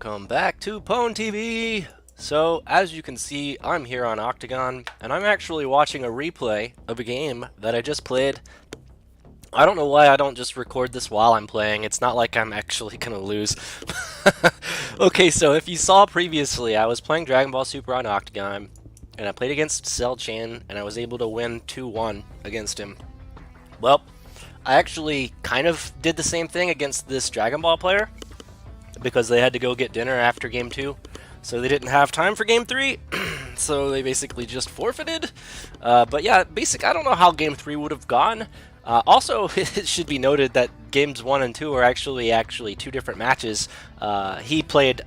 welcome back to Pwn TV. So, as you can see, I'm here on Octagon, and I'm actually watching a replay of a game that I just played. I don't know why I don't just record this while I'm playing. It's not like I'm actually gonna lose. Okay, so if you saw previously, I was playing Dragon Ball Super on Octagon, and I played against Cell Chan, and I was able to win 2-1 against him. Well, I actually kind of did the same thing against this Dragon Ball player, because they had to go get dinner after Game 2, so they didn't have time for Game 3, so they basically just forfeited. But yeah, I don't know how Game 3 would have gone. Also, it should be noted that Games 1 and 2 are actually two different matches. He played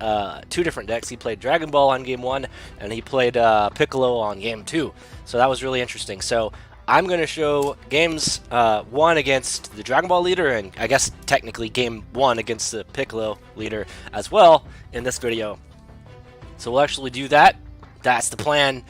two different decks. He played Dragon Ball on Game 1, and he played Piccolo on Game 2, so that was really interesting. So I'm going to show games 1 against the Dragon Ball leader, and I guess technically game 1 against the Piccolo leader as well in this video. So we'll actually do that. That's the plan.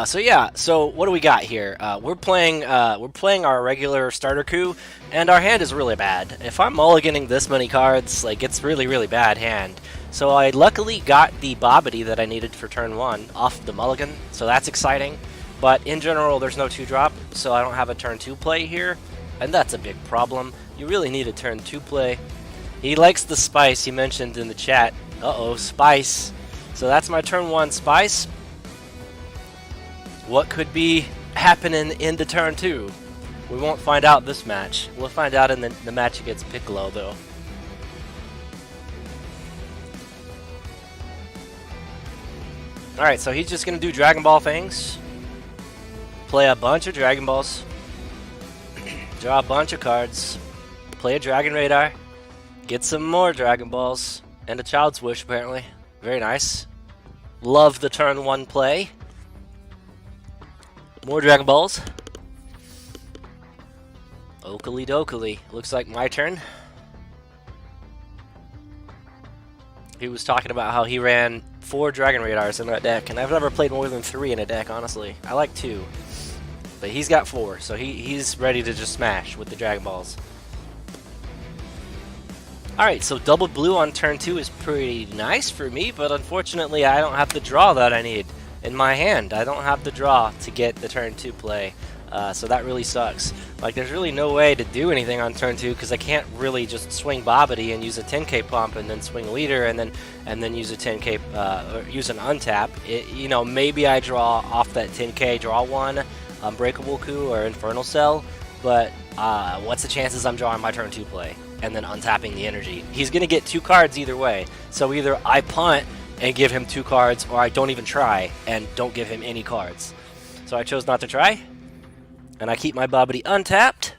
So yeah, so what do we got here? We're playing our regular Starterku, and our hand is really bad. If I'm mulliganing this many cards, like, it's really bad hand. So I luckily got the Bobbity that I needed for turn 1 off the mulligan, so that's exciting. But in general, there's no 2-drop, so I don't have a turn 2 play here, and that's a big problem. You really need a turn 2 play. He likes the spice, he mentioned in the chat. Uh-oh, spice. So that's my turn 1 spice. What could be happening in the turn 2? We won't find out this match. We'll find out in the match against Piccolo, though. Alright, so he's just going to do Dragon Ball things. Play a bunch of Dragon Balls, draw a bunch of cards, play a Dragon Radar, get some more Dragon Balls, and a Child's Wish apparently. Very nice. Love the turn 1 play. More Dragon Balls. Oakley dokley. Looks like my turn. He was talking about how he ran 4 Dragon Radars in that deck, and I've never played more than 3 in a deck, honestly. I like 2. But he's got 4, so he's ready to just smash with the Dragon Balls. Alright, so double blue on turn 2 is pretty nice for me, but unfortunately I don't have the draw that I need in my hand. I don't have the draw to get the turn 2 play, so that really sucks. Like, there's really no way to do anything on turn 2, because I can't really just swing Bobbity and use a 10k pump and then swing leader and then use a 10k, or use an untap. You know, maybe I draw off that 10k, draw 1, Unbreakable Coup or Infernal Cell, but what's the chances I'm drawing my turn 2 play and then untapping the energy? He's going to get 2 cards either way, so either I punt and give him 2 cards, or I don't even try and don't give him any cards. So I chose not to try, and I keep my Bobbity untapped.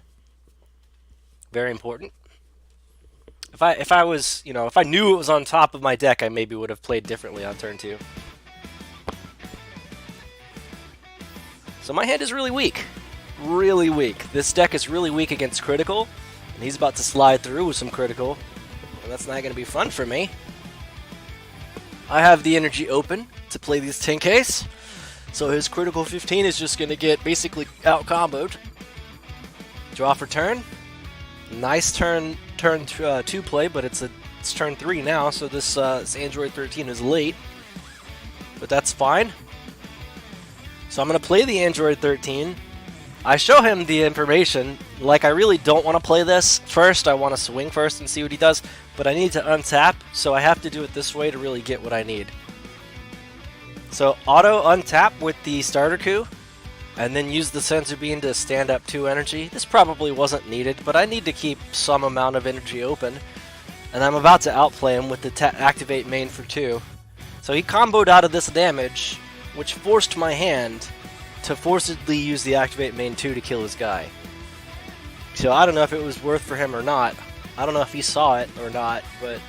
Very important. If I was, you know, if I knew it was on top of my deck, I maybe would have played differently on turn 2. So my hand is really weak. Really weak. This deck is really weak against critical, and he's about to slide through with some critical, and that's not going to be fun for me. I have the energy open to play these 10Ks, so his critical 15 is just going to get basically out-comboed. Draw for turn. Nice turn 2 play, but it's turn 3 now, so this Android 13 is late, but that's fine. So I'm going to play the Android 13. I show him the information. Like, I really don't want to play this first. I want to swing first and see what he does, but I need to untap, so I have to do it this way to really get what I need. So auto untap with the Starterku, and then use the Senzu Bean to stand up 2 energy. This probably wasn't needed, but I need to keep some amount of energy open, and I'm about to outplay him with the activate main for 2. So he comboed out of this damage, which forced my hand to forcibly use the activate main 2 to kill his guy. So I don't know if it was worth for him or not. I don't know if he saw it or not, but it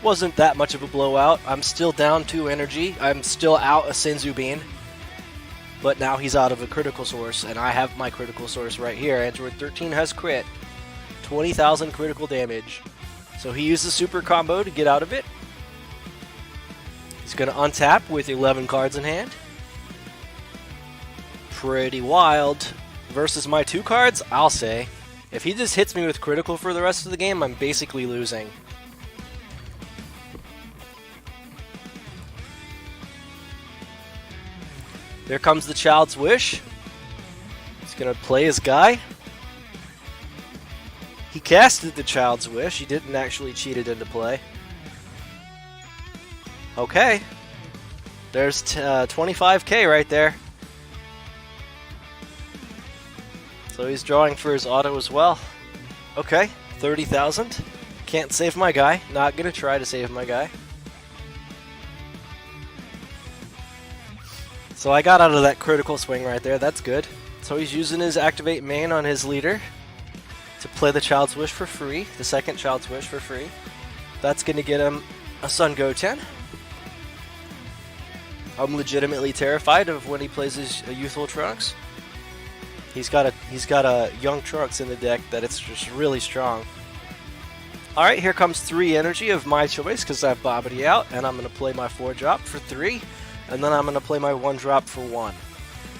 wasn't that much of a blowout. I'm still down 2 energy. I'm still out a Senzu Bean. But now he's out of a critical source, and I have my critical source right here. Android 13 has crit. 20,000 critical damage. So he used the super combo to get out of it. He's going to untap with 11 cards in hand. Pretty wild. Versus my 2 cards, I'll say. If he just hits me with critical for the rest of the game, I'm basically losing. There comes the Child's Wish. He's gonna play his guy. He casted the Child's Wish. He didn't actually cheat it into play. Okay. There's 25k right there. So he's drawing for his auto as well. Okay, 30,000. Can't save my guy. Not gonna try to save my guy. So I got out of that critical swing right there. That's good. So he's using his activate main on his leader to play the Child's Wish for free. The second Child's Wish for free. That's gonna get him a Sun Goten. I'm legitimately terrified of when he plays his Youthful Trunks. He's got a young Trunks in the deck that it's just really strong. Alright, here comes 3 energy of my choice because I have Bobbity out, and I'm going to play my 4-drop for 3, and then I'm going to play my 1-drop for 1.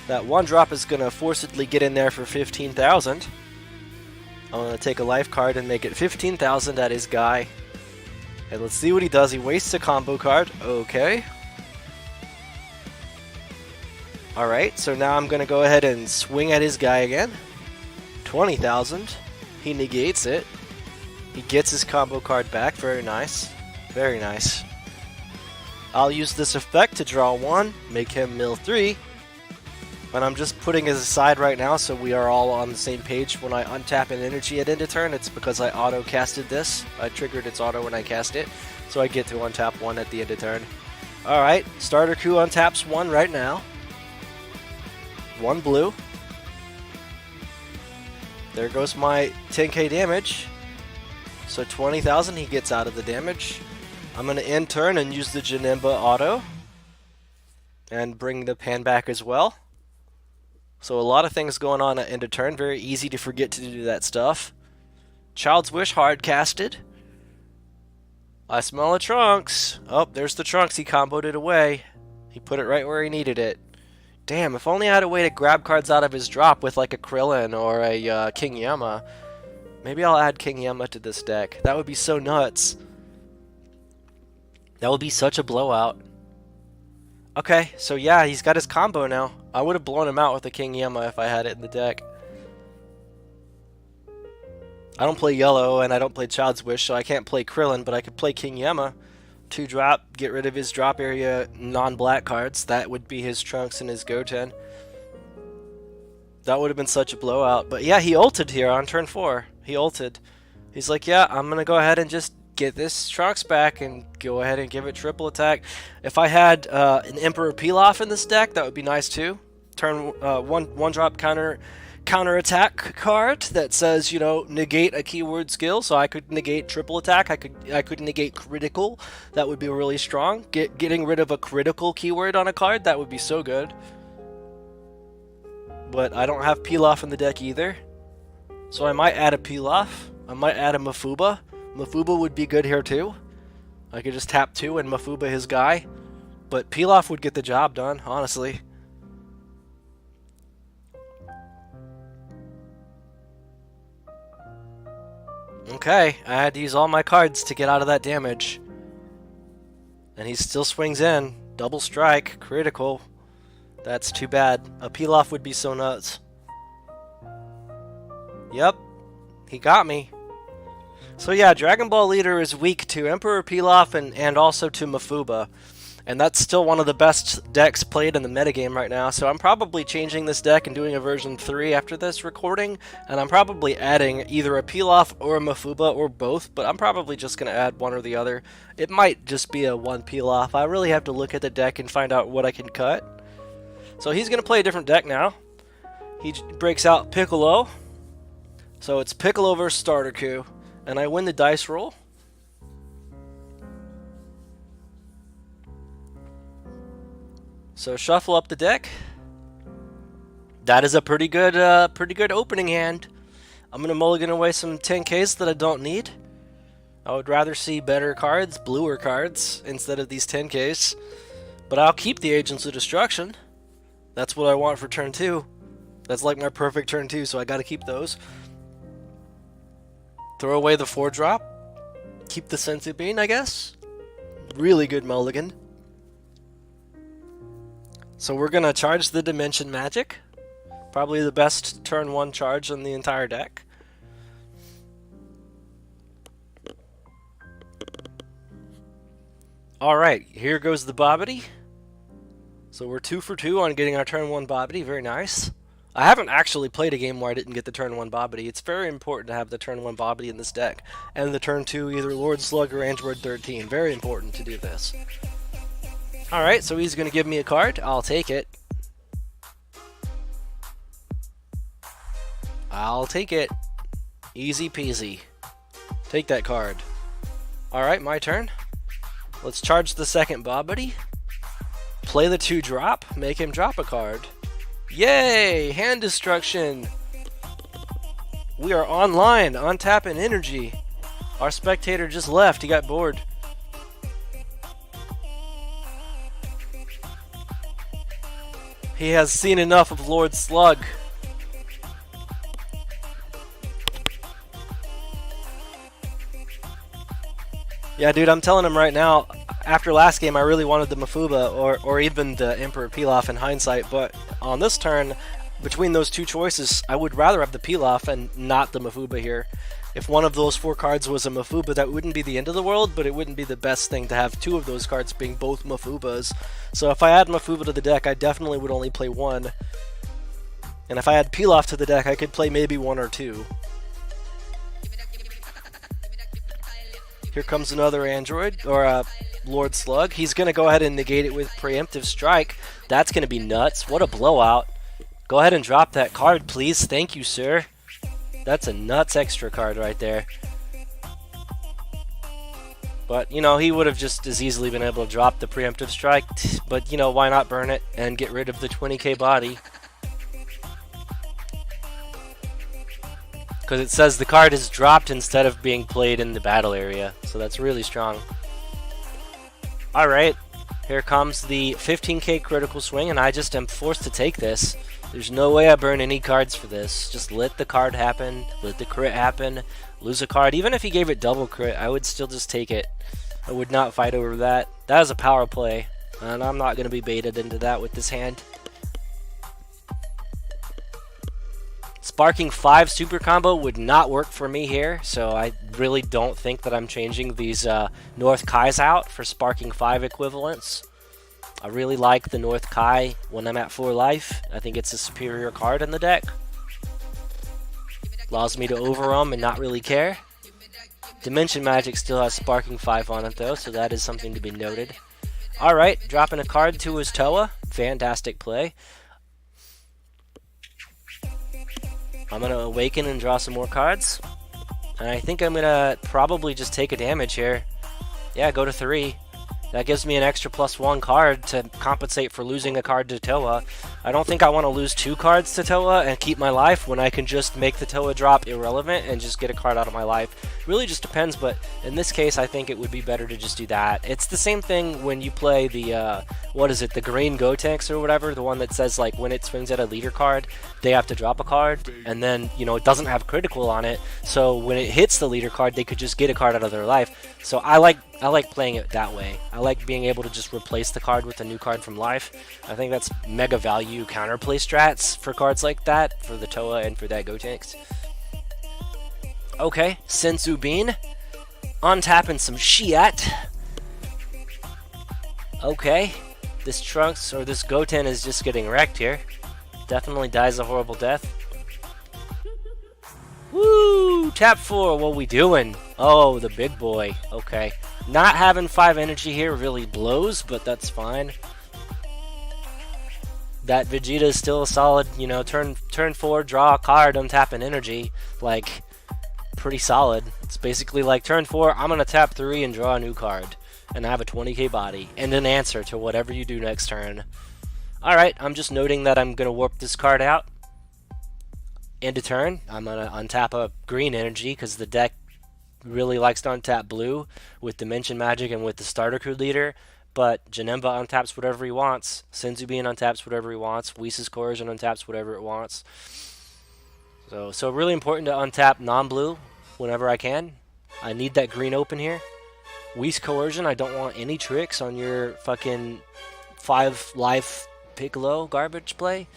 That 1-drop is going to forcibly get in there for 15,000. I'm going to take a life card and make it 15,000 at his guy. And let's see what he does. He wastes a combo card. Okay. Alright, so now I'm going to go ahead and swing at his guy again. 20,000. He negates it. He gets his combo card back. Very nice. Very nice. I'll use this effect to draw 1, make him mill 3. But I'm just putting his aside right now so we are all on the same page. When I untap an energy at end of turn, it's because I auto-casted this. I triggered its auto when I cast it. So I get to untap 1 at the end of turn. Alright, Starterku untaps 1 right now. 1 blue. There goes my 10k damage. So 20,000, he gets out of the damage. I'm going to end turn and use the Janemba auto. And bring the pan back as well. So a lot of things going on at end of turn. Very easy to forget to do that stuff. Child's Wish hard casted. I smell a Trunks. Oh, there's the Trunks. He comboed it away. He put it right where he needed it. Damn, if only I had a way to grab cards out of his drop with like a Krillin or a King Yama. Maybe I'll add King Yama to this deck. That would be so nuts. That would be such a blowout. Okay, so yeah, he's got his combo now. I would have blown him out with a King Yama if I had it in the deck. I don't play yellow and I don't play Child's Wish, so I can't play Krillin, but I could play King Yama. 2-drop, get rid of his drop area non-black cards. That would be his Trunks and his Goten. That would have been such a blowout. But yeah, he ulted here on turn 4. He ulted. He's like, yeah, I'm going to go ahead and just get this Trunks back and go ahead and give it triple attack. If I had an Emperor Pilaf in this deck, that would be nice too. Turn 1-drop counter attack card that says, you know, negate a keyword skill, so I could negate triple attack. I could negate critical. That would be really strong. Getting rid of a critical keyword on a card, that would be so good. But I don't have Pilaf in the deck either, so I might add a Pilaf. I might add a Mafuba. Mafuba would be good here too. I could just tap 2 and Mafuba his guy, but Pilaf would get the job done, honestly. Okay, I had to use all my cards to get out of that damage. And he still swings in. Double strike, critical. That's too bad. A Pilaf would be so nuts. Yep, he got me. So yeah, Dragon Ball Leader is weak to Emperor Pilaf and also to Mafuba. And that's still one of the best decks played in the metagame right now, so I'm probably changing this deck and doing a version 3 after this recording, and I'm probably adding either a Pilaf or a Mafuba or both, but I'm probably just going to add one or the other. It might just be a 1 Pilaf. I really have to look at the deck and find out what I can cut. So he's going to play a different deck now. He breaks out Piccolo. So it's Piccolo versus Starterku, and I win the dice roll. So shuffle up the deck. That is a pretty good opening hand. I'm gonna mulligan away some 10Ks that I don't need. I would rather see better cards, bluer cards, instead of these 10Ks. But I'll keep the Agents of Destruction. That's what I want for turn 2. That's like my perfect turn 2, so I gotta keep those. Throw away the 4-drop. Keep the Senzu Bean, I guess. Really good mulligan. So we're gonna charge the Dimension Magic. Probably the best turn 1 charge on the entire deck. Alright, here goes the Bobbity. So we're 2 for 2 on getting our turn 1 Bobbity, very nice. I haven't actually played a game where I didn't get the turn 1 Bobbity. It's very important to have the turn 1 Bobbity in this deck. And the turn 2 either Lord Slug or Android 13. Very important to do this. Alright, so he's going to give me a card. I'll take it. I'll take it. Easy peasy. Take that card. Alright, my turn. Let's charge the second Bobbity. Play the 2-drop. Make him drop a card. Yay! Hand destruction! We are online, on tap and energy. Our spectator just left. He got bored. He has seen enough of Lord Slug. Yeah, dude, I'm telling him right now, after last game I really wanted the Mafuba or even the Emperor Pilaf in hindsight, but on this turn, between those two choices, I would rather have the Pilaf and not the Mafuba here. If one of those 4 cards was a Mafuba, that wouldn't be the end of the world, but it wouldn't be the best thing to have 2 of those cards being both Mafubas. So if I add Mafuba to the deck, I definitely would only play 1. And if I add Pilaf to the deck, I could play maybe 1 or 2. Here comes another Android, or Lord Slug. He's going to go ahead and negate it with Preemptive Strike. That's going to be nuts. What a blowout. Go ahead and drop that card, please. Thank you, sir. That's a nuts extra card right there. But, you know, he would have just as easily been able to drop the Preemptive Strike. But, you know, why not burn it and get rid of the 20k body? Because it says the card is dropped instead of being played in the battle area. So that's really strong. Alright, here comes the 15k critical swing, and I just am forced to take this. There's no way I burn any cards for this. Just let the card happen, let the crit happen, lose a card. Even if he gave it double crit, I would still just take it. I would not fight over that. That is a power play, and I'm not going to be baited into that with this hand. Sparking 5 super combo would not work for me here, so I really don't think that I'm changing these North Kais out for Sparking 5 equivalents. I really like the North Kai when I'm at 4 life. I think it's a superior card in the deck. Allows me to overwhelm and not really care. Dimension Magic still has Sparking 5 on it though, so that is something to be noted. Alright, dropping a card to his Toa. Fantastic play. I'm going to awaken and draw some more cards. And I think I'm going to probably just take a damage here. Yeah, go to 3. That gives me an extra +1 card to compensate for losing a card to Toa. I don't think I want to lose 2 cards to Toa and keep my life when I can just make the Toa drop irrelevant and just get a card out of my life. Really just depends, but in this case I think it would be better to just do that. It's the same thing when you play the, what is it, the green Gotenks or whatever, the one that says like when it swings at a leader card, they have to drop a card, and then, you know, it doesn't have critical on it, so when it hits the leader card, they could just get a card out of their life. So I like playing it that way. I like being able to just replace the card with a new card from life. I think that's mega value counterplay strats for cards like that, for the Toa and for that Gotenks. Okay, Senzu Bean. Untapping some Shiat. Okay, this Trunks, or this Goten is just getting wrecked here. Definitely dies a horrible death. Woo! Tap 4, what we doing? Oh, the big boy. Okay. Not having 5 energy here really blows, but that's fine. That Vegeta is still a solid, you know, turn 4, draw a card, untap an energy. Like, pretty solid. It's basically like turn 4, I'm going to tap 3 and draw a new card. And I have a 20k body. And an answer to whatever you do next turn. Alright, I'm just noting that I'm going to warp this card out. End of turn, I'm going to untap a green energy because the deck really likes to untap blue with Dimension Magic and with the Starterku leader. But Janemba untaps whatever he wants. Senzu Bean untaps whatever he wants. Whis' Coercion untaps whatever it wants. So really important to untap non-blue whenever I can. I need that green open here. Whis' Coercion, I don't want any tricks on your fucking 5 life Piccolo garbage play.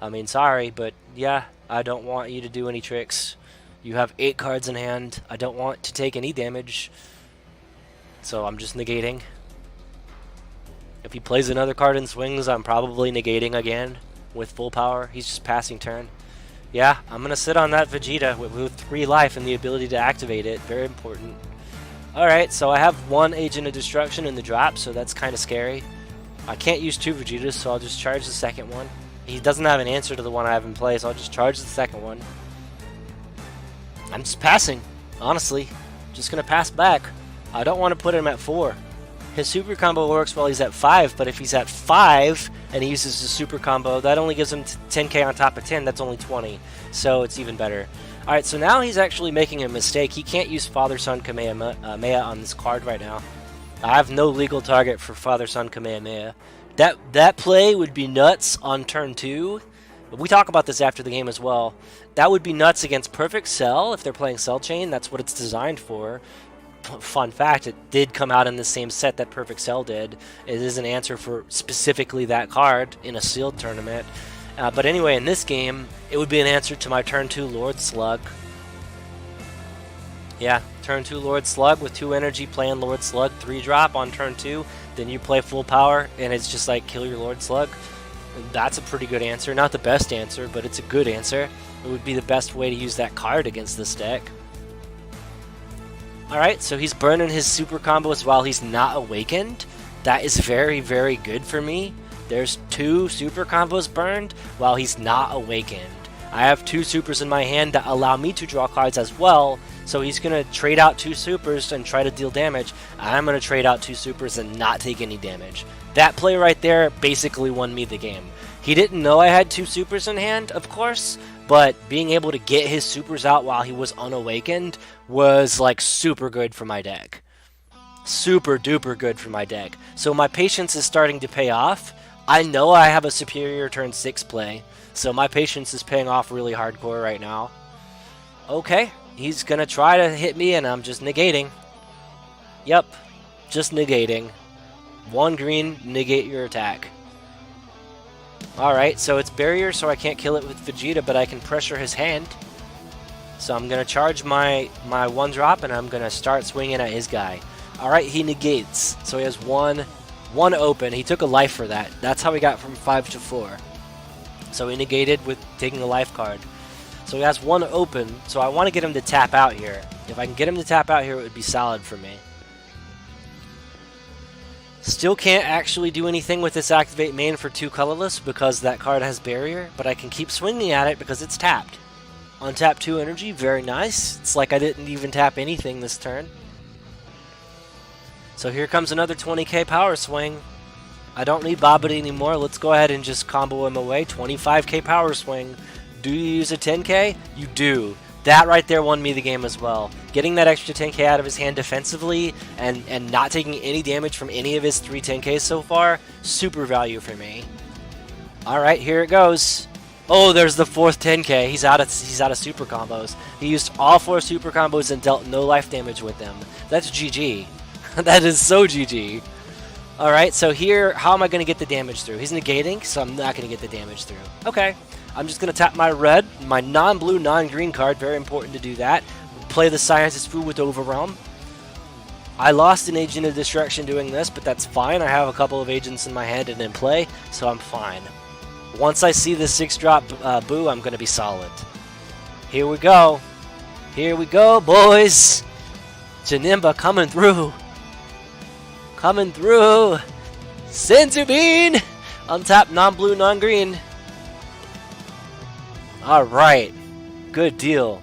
I mean, sorry, but yeah, I don't want you to do any tricks. You have 8 cards in hand. I don't want to take any damage. So I'm just negating. If he plays another card and swings, I'm probably negating again with full power. He's just passing turn. Yeah, I'm going to sit on that Vegeta with 3 life and the ability to activate it. Very important. Alright, so I have 1 Agent of Destruction in the drop, so that's kind of scary. I can't use 2 Vegetas, so I'll just charge the second one. He doesn't have an answer to the one I have in play, so I'll just charge the second one. I'm just passing, honestly. Just going to pass back. I don't want to put him at 4. His super combo works while he's at 5, but if he's at 5 and he uses his super combo, that only gives him 10k on top of 10. That's only 20, so it's even better. Alright, so now he's actually making a mistake. He can't use Father-Son Kamehameha on this card right now. I have no legal target for Father-Son Kamehameha. That play would be nuts on turn 2. We talk about this after the game as well. That would be nuts against Perfect Cell if they're playing Cell Chain. That's what it's designed for. Fun fact, it did come out in the same set that Perfect Cell did. It is an answer for specifically that card in a sealed tournament. But anyway, in this game, it would be an answer to my turn 2 Lord Slug. Yeah, turn 2 Lord Slug with 2 energy, playing Lord Slug, 3 drop on turn 2. Then you play full power, and it's just like kill your Lord Slug. That's a pretty good answer. Not the best answer, but it's a good answer. It would be the best way to use that card against this deck. Alright, so he's burning his super combos while he's not awakened. That is very, very good for me. There's 2 super combos burned while he's not awakened. I have 2 supers in my hand that allow me to draw cards as well, so he's going to trade out 2 supers and try to deal damage. I'm going to trade out 2 supers and not take any damage. That play right there basically won me the game. He didn't know I had 2 supers in hand, of course, but being able to get his supers out while he was unawakened was like super good for my deck. Super duper good for my deck. So my patience is starting to pay off. I know I have a superior turn 6 play, so my patience is paying off really hardcore right now. Okay, he's gonna try to hit me and I'm just negating. Yep, just negating. 1 green, negate your attack. Alright, so it's barrier, so I can't kill it with Vegeta, but I can pressure his hand. So I'm going to charge my 1 drop, and I'm going to start swinging at his guy. Alright, he negates. So he has 1 open. He took a life for that. That's how he got from 5 to 4. So he negated with taking a life card. So he has 1 open, so I want to get him to tap out here. If I can get him to tap out here, it would be solid for me. Still can't actually do anything with this activate main for 2 colorless because that card has barrier, but I can keep swinging at it because it's tapped. Untap 2 energy, very nice. It's like I didn't even tap anything this turn. So here comes another 20k power swing. I don't need Bobbity anymore. Let's go ahead and just combo him away. 25k power swing. Do you use a 10k? You do. That right there won me the game as well. Getting that extra 10k out of his hand defensively and not taking any damage from any of his 3 10ks so far, super value for me. Alright, here it goes. Oh, there's the 4th 10k. He's out of super combos. He used all 4 super combos and dealt no life damage with them. That's GG. That is so GG. Alright, so here, how am I going to get the damage through? He's negating, so I'm not going to get the damage through. Okay. I'm just going to tap my red, my non-blue, non-green card. Very important to do that. Play the Scientist Fu with Overwhelm. I lost an Agent of Destruction doing this, but that's fine. I have a couple of agents in my hand and in play, so I'm fine. Once I see the 6-drop Booooo, I'm going to be solid. Here we go. Here we go, boys. Janemba coming through. Coming through. Senzu Bean. Untap non-blue, non-green. Alright, good deal.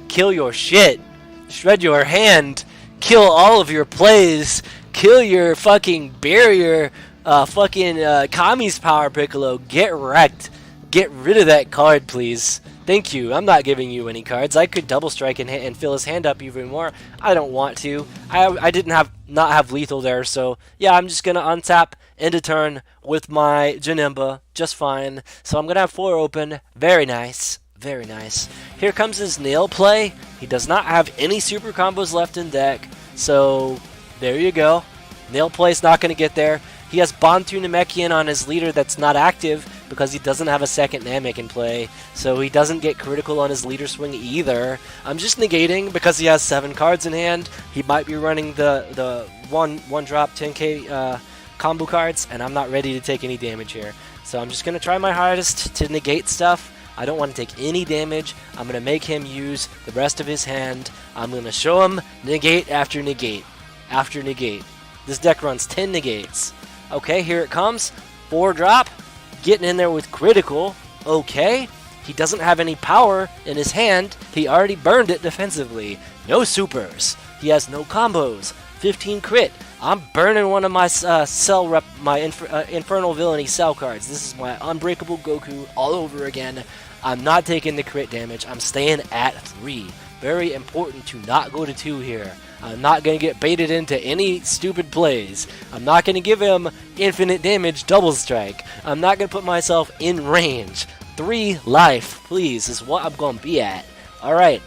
Kill your shit. Shred your hand. Kill all of your plays. Kill your fucking barrier. Kami's power, Piccolo. Get wrecked. Get rid of that card, please. Thank you. I'm not giving you any cards. I could double strike and fill his hand up even more. I don't want to. I didn't not have lethal there, so yeah, I'm just gonna untap, end a turn with my Janemba, just fine. So I'm gonna have 4 open. Very nice. Very nice. Here comes his nail play. He does not have any super combos left in deck, so there you go. Nail play's not gonna get there. He has Bantu Namekian on his leader that's not active because he doesn't have a second Namek in play, so he doesn't get critical on his leader swing either. I'm just negating because he has 7 cards in hand. He might be running the one drop 10k combo cards, and I'm not ready to take any damage here. So I'm just going to try my hardest to negate stuff. I don't want to take any damage. I'm going to make him use the rest of his hand. I'm going to show him negate after negate after negate. This deck runs 10 negates. Okay, here it comes. 4 drop. Getting in there with critical. Okay. He doesn't have any power in his hand. He already burned it defensively. No supers. He has no combos. 15 crit. I'm burning one of my Infernal Villainy cell cards. This is my Unbreakable Goku all over again. I'm not taking the crit damage. I'm staying at 3. Very important to not go to 2 here. I'm not going to get baited into any stupid plays. I'm not going to give him infinite damage double strike. I'm not going to put myself in range. 3 life, please, is what I'm going to be at. Alright.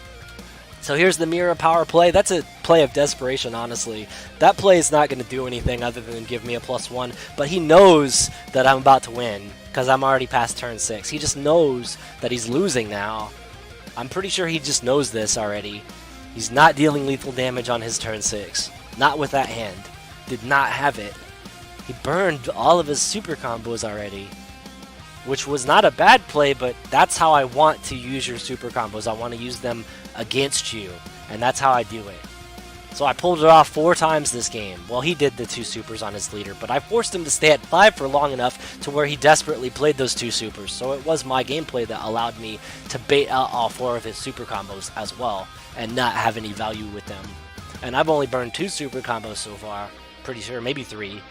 So here's the Mirror Power play. That's a play of desperation, honestly. That play is not going to do anything other than give me a +1, but he knows that I'm about to win because I'm already past turn 6. He just knows that he's losing now. I'm pretty sure he just knows this already. He's not dealing lethal damage on his turn 6. Not with that hand. Did not have it. He burned all of his super combos already, which was not a bad play, but that's how I want to use your super combos. I want to use them against you, and that's how I do it. So I pulled it off 4 times this game. Well, he did the 2 supers on his leader, but I forced him to stay at 5 for long enough to where he desperately played those 2 supers. So it was my gameplay that allowed me to bait out all 4 of his super combos as well, and not have any value with them. And I've only burned 2 super combos so far. Pretty sure, maybe 3.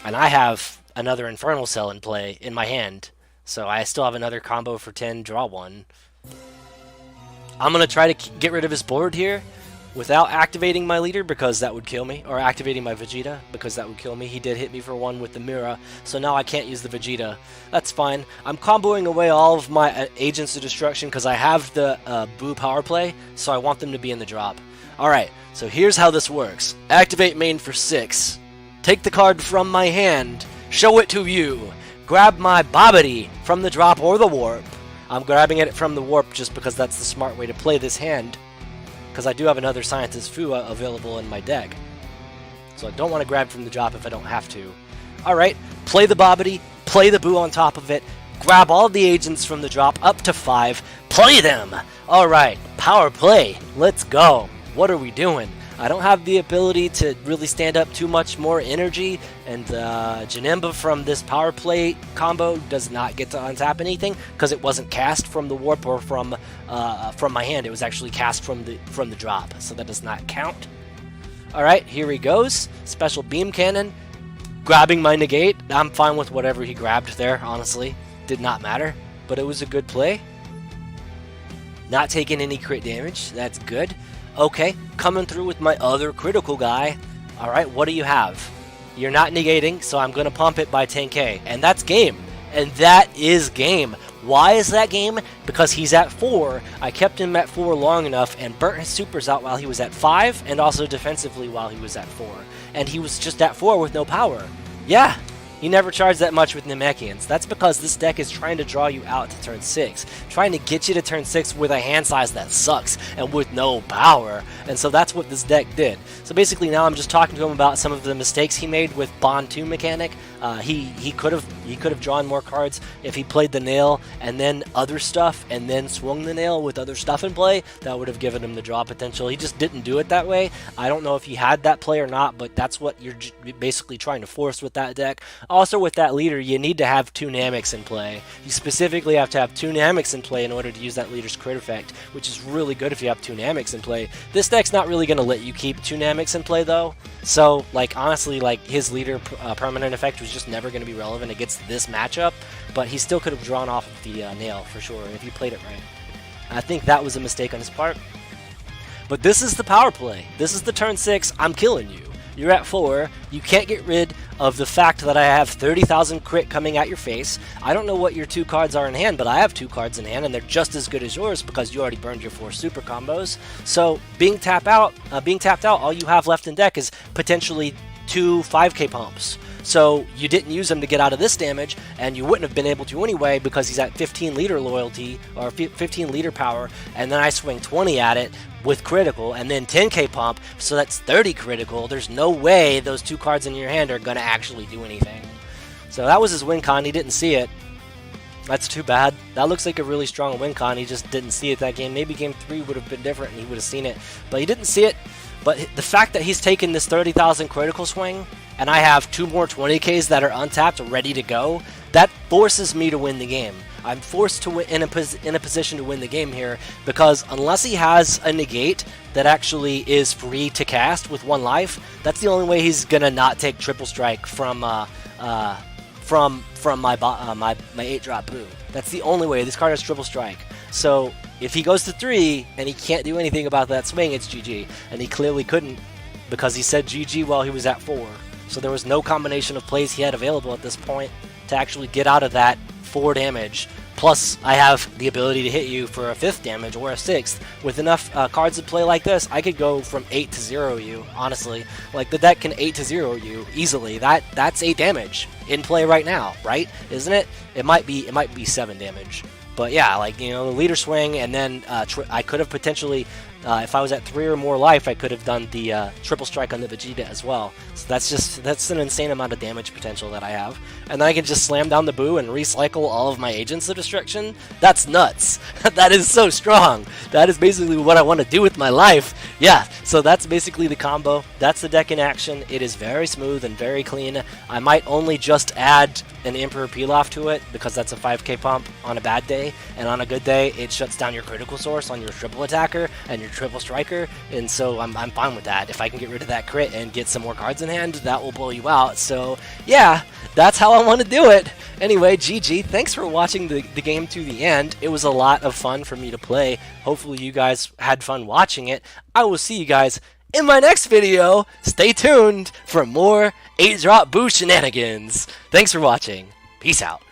And I have another Infernal Cell in play in my hand. So I still have another combo for 10, draw 1. I'm going to try to get rid of his board here without activating my leader because that would kill me. Or activating my Vegeta because that would kill me. He did hit me for 1 with the Mirror. So now I can't use the Vegeta. That's fine. I'm comboing away all of my Agents of Destruction because I have the Booooo power play. So I want them to be in the drop. Alright, so here's how this works. Activate main for 6. Take the card from my hand. Show it to you. Grab my Bobbity from the drop or the warp. I'm grabbing it from the warp just because that's the smart way to play this hand. Because I do have another Scientist Fua available in my deck. So I don't want to grab from the drop if I don't have to. Alright, play the Bobbity, play the Booooo on top of it, grab all the agents from the drop up to 5, play them! Alright, power play, let's go. What are we doing? I don't have the ability to really stand up too much more energy, and Janemba from this power play combo does not get to untap anything because it wasn't cast from the warp or from my hand. It was actually cast from the drop, so that does not count. All right, here he goes. Special beam cannon, grabbing my negate. I'm fine with whatever he grabbed there. Honestly, did not matter, but it was a good play. Not taking any crit damage. That's good. Okay, coming through with my other critical guy. Alright, what do you have? You're not negating, so I'm going to pump it by 10k. And that's game. And that is game. Why is that game? Because he's at 4. I kept him at 4 long enough and burnt his supers out while he was at 5, and also defensively while he was at 4. And he was just at 4 with no power. Yeah, he never charged that much with Namekians. That's because this deck is trying to draw you out to turn 6. Trying to get you to turn 6 with a hand size that sucks and with no power. And so that's what this deck did. So basically now I'm just talking to him about some of the mistakes he made with Bond 2 mechanic. He could have drawn more cards if he played the nail and then other stuff and then swung the nail with other stuff in play. That would have given him the draw potential. He just didn't do it that way. I don't know if he had that play or not, but that's what you're basically trying to force with that deck. Also with that leader, you need to have 2 Nameks in play. You specifically have to have 2 Nameks in play in order to use that leader's crit effect, which is really good if you have 2 Nameks in play. This deck's not really going to let you keep 2 Nameks in play though. So, like, honestly, like, his leader permanent effect was just never going to be relevant against this matchup, but he still could have drawn off of the nail for sure if he played it right. I think that was a mistake on his part. But this is the power play. This is the turn 6. I'm killing you. You're at 4. You can't get rid of the fact that I have 30,000 crit coming at your face. I don't know what your 2 cards are in hand, but I have 2 cards in hand, and they're just as good as yours because you already burned your 4 super combos. So being tapped out, all you have left in deck is potentially 2 5k pumps. So you didn't use him to get out of this damage, and you wouldn't have been able to anyway because he's at 15 liter loyalty, or 15 liter power, and then I swing 20 at it with critical, and then 10k pump, so that's 30 critical. There's no way those 2 cards in your hand are going to actually do anything. So that was his win con. He didn't see it. That's too bad. That looks like a really strong win con. He just didn't see it that game. Maybe game 3 would have been different and he would have seen it. But he didn't see it. But the fact that he's taken this 30,000 critical swing, and I have 2 more 20ks that are untapped, ready to go, that forces me to win the game. I'm forced to win in a position to win the game here, because unless he has a negate that actually is free to cast with 1 life, that's the only way he's gonna not take triple strike from my 8-drop Booooo. That's the only way. This card has triple strike. So if he goes to 3 and he can't do anything about that swing, it's GG. And he clearly couldn't, because he said GG while he was at 4. So there was no combination of plays he had available at this point to actually get out of that 4 damage. Plus, I have the ability to hit you for a 5th damage or a 6th. With enough cards to play like this, I could go from 8 to 0 you, honestly. Like, the deck can 8 to 0 you easily. That's 8 damage in play right now, right? Isn't it? It might be 7 damage. But yeah, like, you know, the leader swing, and then I could have potentially, if I was at 3 or more life, I could have done the triple strike on the Vegeta as well. So that's an insane amount of damage potential that I have. And then I can just slam down the Booooo and recycle all of my agents of destruction. That's nuts. That is so strong. That is basically what I want to do with my life. Yeah, so that's basically the combo. That's the deck in action. It is very smooth and very clean. I might only just add an Emperor Peel-Off to it, because that's a 5k pump on a bad day, and on a good day it shuts down your critical source on your triple attacker and your triple striker, and so I'm fine with that. If I can get rid of that crit and get some more cards in hand, that will blow you out. So yeah, that's how I want to do it. Anyway, GG, thanks for watching the game to the end. It was a lot of fun for me to play. Hopefully you guys had fun watching it. I will see you guys in my next video. Stay tuned for more 8-drop Booooo shenanigans. Thanks for watching. Peace out.